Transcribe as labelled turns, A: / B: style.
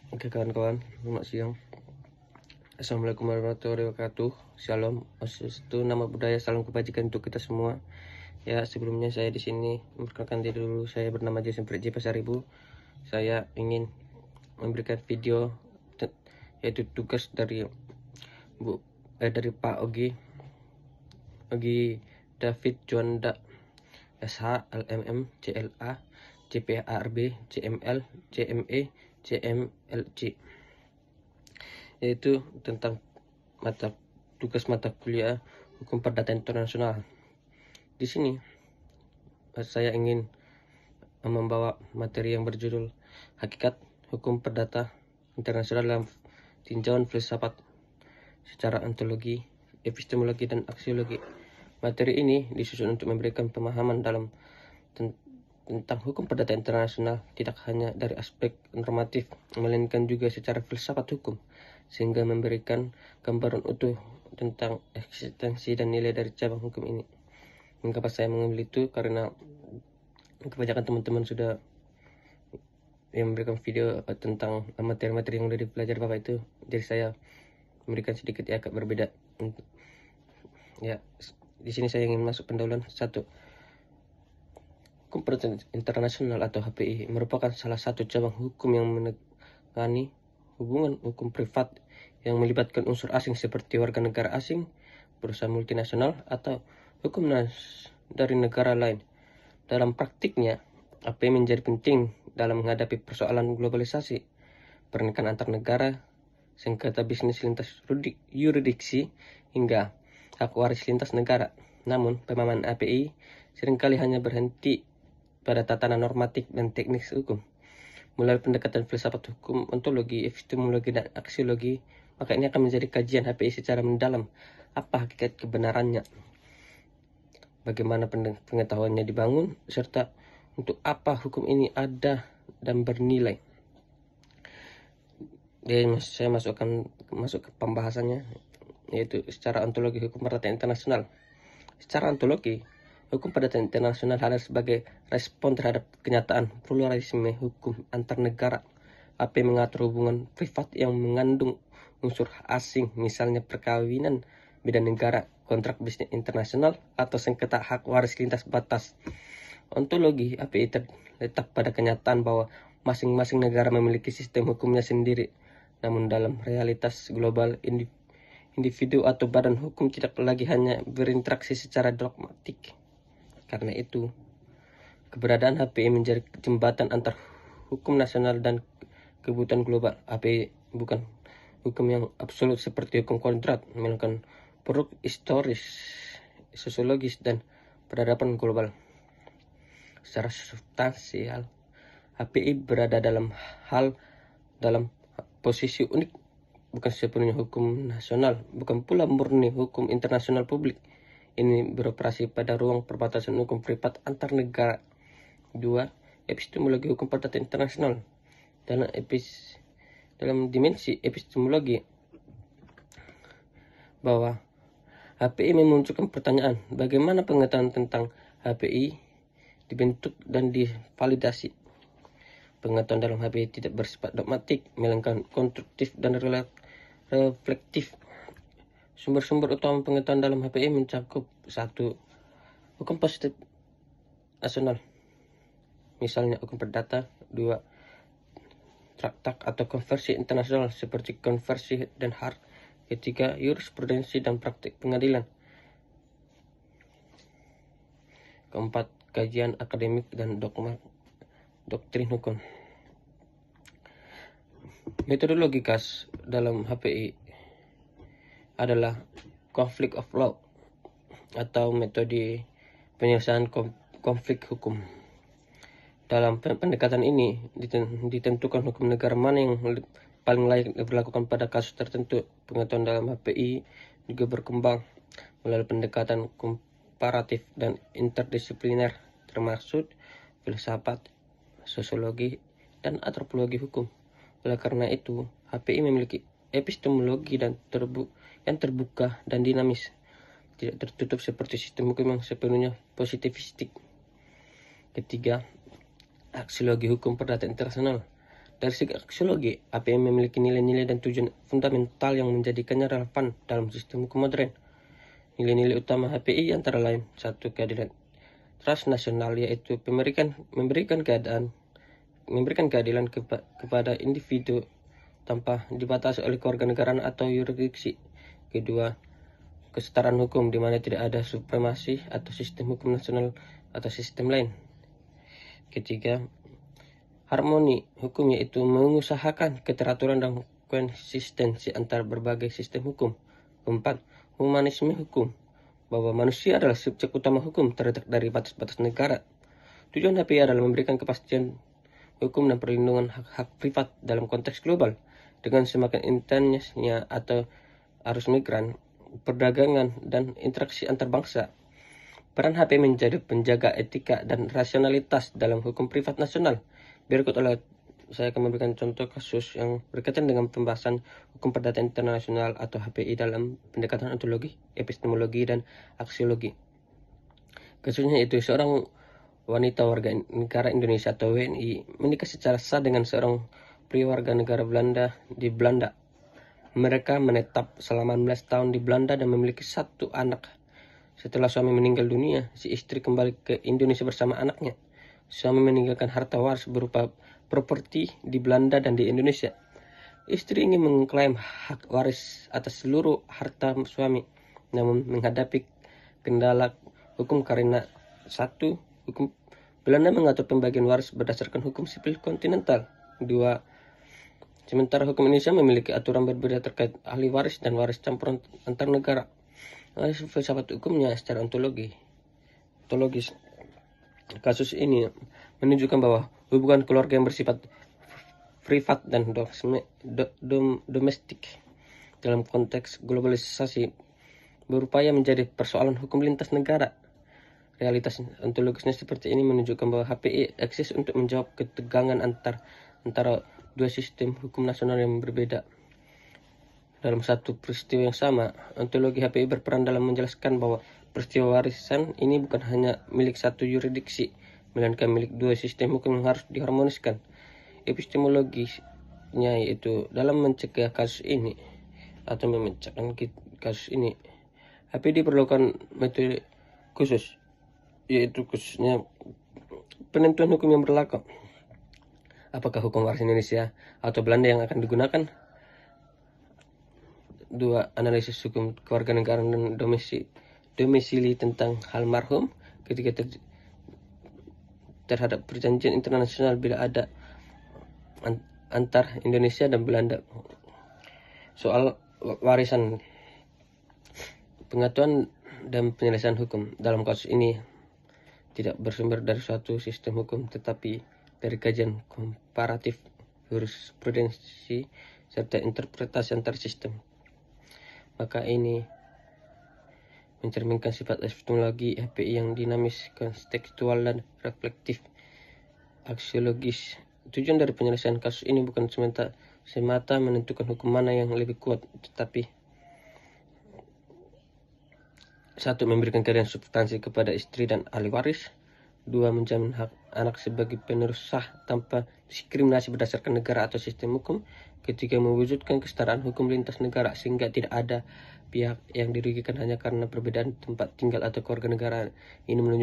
A: Oke kawan-kawan, selamat siang. Assalamualaikum warahmatullahi wabarakatuh. Shalom, Swastiastu, nama budaya, salam kebajikan untuk kita semua. Ya, sebelumnya saya di sini memperkenalkan diri dulu. Saya bernama Jason J Pasaribu. Saya ingin memberikan video yaitu tugas dari Pak Ogi David Juanda SH LMM CLA CPARB CML CME CMLC, yaitu tentang tugas mata kuliah Hukum Perdata Internasional. Di sini saya ingin membawa materi yang berjudul Hakikat Hukum Perdata Internasional dalam Tinjauan Filsafat secara ontologi, epistemologi, dan aksiologi. Materi ini disusun untuk memberikan pemahaman dalam tentang hukum perdata internasional tidak hanya dari aspek normatif, melainkan juga secara filsafat hukum, sehingga memberikan gambaran utuh tentang eksistensi dan nilai dari cabang hukum ini. Mengapa saya mengambil itu? Karena kebanyakan teman-teman sudah memberikan video tentang materi-materi yang sudah dipelajari Bapak itu, jadi saya memberikan sedikit agak berbeda. Ya, di sini saya ingin masuk pendahuluan. 1. Hukum Perdata Internasional atau HPI merupakan salah satu cabang hukum yang menangani hubungan hukum privat yang melibatkan unsur asing seperti warga negara asing, perusahaan multinasional, atau hukum dari negara lain. Dalam praktiknya, HPI menjadi penting dalam menghadapi persoalan globalisasi, pernikahan antar negara, sengketa bisnis lintas yurisdiksi, hingga hak waris lintas negara. Namun, pemahaman HPI seringkali hanya berhenti pada tatanan normatif dan teknis hukum. Melalui pendekatan filsafat hukum, ontologi, epistemologi, dan aksiologi, maka ini akan menjadi kajian HPI secara mendalam. Apa hakikat kebenarannya? Bagaimana pengetahuannya dibangun? Serta untuk apa hukum ini ada dan bernilai? Saya masuk ke pembahasannya, yaitu secara ontologi hukum perdata internasional. Secara ontologi, hukum perdata internasional hadir sebagai respon terhadap kenyataan pluralisme hukum antar negara. HPI mengatur hubungan privat yang mengandung unsur asing, misalnya perkawinan beda negara, kontrak bisnis internasional, atau sengketa hak waris lintas batas. Ontologi HPI terletak pada kenyataan bahwa masing-masing negara memiliki sistem hukumnya sendiri. Namun dalam realitas global, individu atau badan hukum tidak lagi hanya berinteraksi secara dogmatik. Karena itu, keberadaan HPI menjadi jembatan antar hukum nasional dan kebutuhan global. HPI bukan hukum yang absolut seperti hukum kontrak, melainkan produk historis, sosiologis, dan peradaban global. Secara substansial, HPI berada dalam posisi unik, bukan sepenuhnya hukum nasional, bukan pula murni hukum internasional publik. Ini beroperasi pada ruang perbatasan hukum privat antar negara. 2. Epistemologi hukum perdata internasional. Dalam dimensi epistemologi, bahwa HPI memunculkan pertanyaan, bagaimana pengetahuan tentang HPI dibentuk dan divalidasi? Pengetahuan dalam HPI tidak bersifat dogmatik, melainkan konstruktif dan reflektif. Sumber-sumber utama pengetahuan dalam HPI mencakup 1. Hukum positif nasional, misalnya hukum perdata. 2. Traktat atau konversi internasional seperti konversi Den Haag. 3. Jurisprudensi dan praktik pengadilan. 4. Kajian akademik dan doktrin hukum. Metodologi khas dalam HPI adalah conflict of law atau metode penyelesaian konflik hukum. Dalam pendekatan ini ditentukan hukum negara mana yang paling layak diberlakukan pada kasus tertentu. Pengetahuan dalam HPI juga berkembang melalui pendekatan komparatif dan interdisipliner, termasuk filsafat, sosiologi, dan antropologi hukum. Oleh karena itu, HPI memiliki epistemologi yang terbuka dan dinamis, tidak tertutup seperti sistem hukum yang sepenuhnya positivistik. 3. Aksiologi hukum perdata internasional. Dari segi aksiologi, HPI memiliki nilai-nilai dan tujuan fundamental yang menjadikannya relevan dalam sistem hukum modern. Nilai-nilai utama HPI antara lain: 1. Keadilan transnasional, yaitu memberikan keadilan kepada individu tanpa dibatasi oleh kewarganegaraan atau yurisdiksi. Kedua, kesetaraan hukum, di mana tidak ada supremasi atau sistem hukum nasional atau sistem lain. Ketiga, harmoni hukum, yaitu mengusahakan keteraturan dan konsistensi antar berbagai sistem hukum. Keempat, humanisme hukum, bahwa manusia adalah subjek utama hukum terletak dari batas-batas negara. Tujuan HPI adalah memberikan kepastian hukum dan perlindungan hak-hak privat dalam konteks global. Dengan semakin intensnya atau arus migran, perdagangan, dan interaksi antar bangsa, peran HPI menjadi penjaga etika dan rasionalitas dalam hukum privat nasional. Berikut saya akan memberikan contoh kasus yang berkaitan dengan pembahasan hukum perdata internasional atau HPI dalam pendekatan ontologi, epistemologi, dan aksiologi. Kasusnya itu seorang wanita warga negara Indonesia atau WNI menikah secara sah dengan seorang pria warga negara Belanda di Belanda. Mereka menetap selama 16 tahun di Belanda dan memiliki 1 anak. Setelah suami meninggal dunia, si istri kembali ke Indonesia bersama anaknya. Suami meninggalkan harta waris berupa properti di Belanda dan di Indonesia. Istri ingin mengklaim hak waris atas seluruh harta suami, namun menghadapi kendala hukum karena 1. Hukum Belanda mengatur pembagian waris berdasarkan hukum sipil kontinental. 2. Sementara hukum Indonesia memiliki aturan berbeda terkait ahli waris dan waris campuran antar negara. Filsafat hukumnya secara ontologis. Kasus ini menunjukkan bahwa hubungan keluarga yang bersifat privat dan domestik dalam konteks globalisasi berupaya menjadi persoalan hukum lintas negara. Realitas ontologisnya seperti ini menunjukkan bahwa HPI eksis untuk menjawab ketegangan antara 2 sistem hukum nasional yang berbeda. Dalam satu peristiwa yang sama, ontologi HPI berperan dalam menjelaskan bahwa peristiwa warisan ini bukan hanya milik satu yurisdiksi, melainkan milik 2 sistem hukum yang harus diharmoniskan. Epistemologinya, yaitu dalam mencegah kasus ini atau memecahkan kasus ini, HPI diperlukan metode khusus, yaitu khususnya penentuan hukum yang berlaku. Apakah hukum waris Indonesia atau Belanda yang akan digunakan? 2. Analisis hukum kewarganegaraan dan domisili tentang hal marhum ketika terhadap perjanjian internasional bila ada antar Indonesia dan Belanda. Soal warisan, pengetahuan dan penyelesaian hukum dalam kasus ini tidak bersumber dari suatu sistem hukum, tetapi dari kajian komparatif, jurisprudensi, serta interpretasi antar sistem. Maka ini mencerminkan sifat epistemologi HPI yang dinamis, kontekstual, dan reflektif aksiologis. Tujuan dari penyelesaian kasus ini bukan semata menentukan hukum mana yang lebih kuat, tetapi 1. Memberikan keadilan substansi kepada istri dan ahli waris. 2. Menjamin hak anak sebagai penerus sah tanpa diskriminasi berdasarkan negara atau sistem hukum. 3. Mewujudkan kesetaraan hukum lintas negara sehingga tidak ada pihak yang dirugikan hanya karena perbedaan tempat tinggal atau kewarganegaraan. Ini menunjukkan